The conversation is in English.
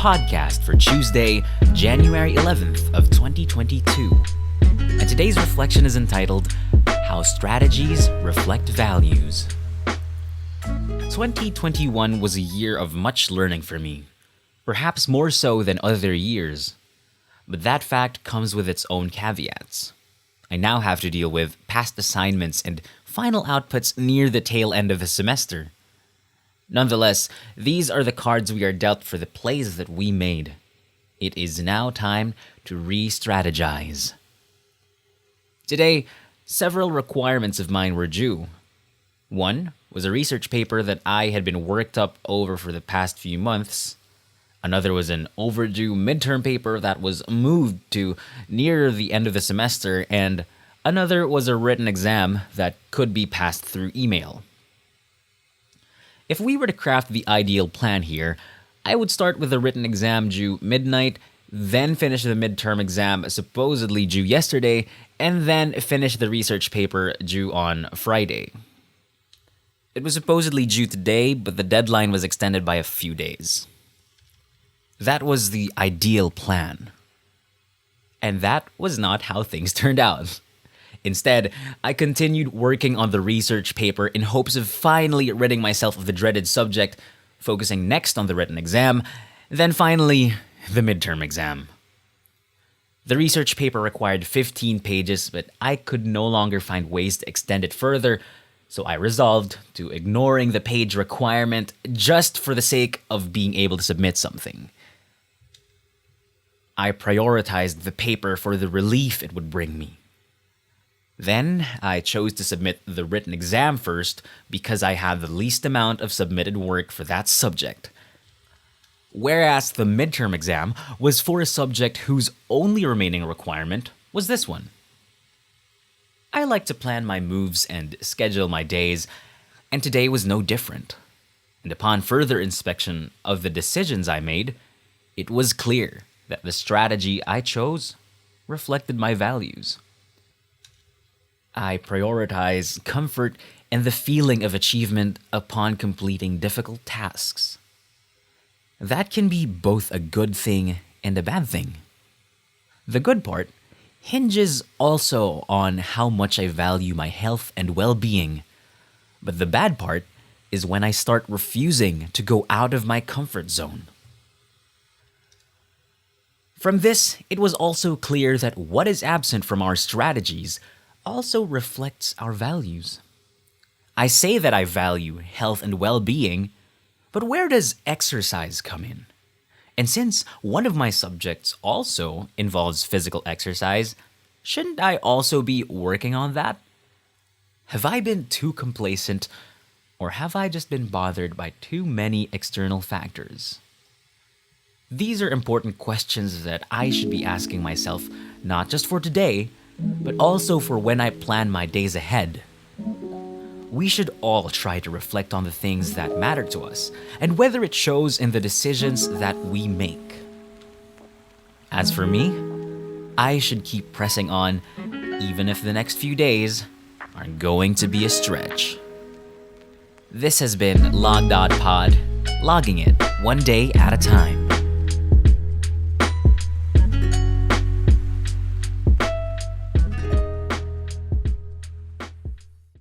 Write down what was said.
podcast for Tuesday, January 11th of 2022. And today's reflection is entitled, How Strategies Reflect Values. 2021 was a year of much learning for me, perhaps more so than other years. But that fact comes with its own caveats. I now have to deal with past assignments and final outputs near the tail end of the semester. Nonetheless, these are the cards we are dealt for the plays that we made. It is now time to restrategize. Today, several requirements of mine were due. One was a research paper that I had been worked up over for the past few months. Another was an overdue midterm paper that was moved to near the end of the semester, and another was a written exam that could be passed through email. If we were to craft the ideal plan here, I would start with the written exam due midnight, then finish the midterm exam supposedly due yesterday, and then finish the research paper due on Friday. It was supposedly due today, but the deadline was extended by a few days. That was the ideal plan. And that was not how things turned out. Instead, I continued working on the research paper in hopes of finally ridding myself of the dreaded subject, focusing next on the written exam, then finally, the midterm exam. The research paper required 15 pages, but I could no longer find ways to extend it further, so I resolved to ignoring the page requirement just for the sake of being able to submit something. I prioritized the paper for the relief it would bring me. Then, I chose to submit the written exam first because I had the least amount of submitted work for that subject. Whereas the midterm exam was for a subject whose only remaining requirement was this one. I like to plan my moves and schedule my days, and today was no different. And upon further inspection of the decisions I made, it was clear that the strategy I chose reflected my values. I prioritize comfort and the feeling of achievement upon completing difficult tasks. That can be both a good thing and a bad thing. The good part hinges also on how much I value my health and well-being, but the bad part is when I start refusing to go out of my comfort zone. From this, it was also clear that what is absent from our strategies also reflects our values. I say that I value health and well-being, but where does exercise come in? And since one of my subjects also involves physical exercise, shouldn't I also be working on that? Have I been too complacent, or have I just been bothered by too many external factors? These are important questions that I should be asking myself, not just for today, but also for when I plan my days ahead. We should all try to reflect on the things that matter to us, and whether it shows in the decisions that we make. As for me, I should keep pressing on, even if the next few days are going to be a stretch. This has been Log.Pod, logging it one day at a time.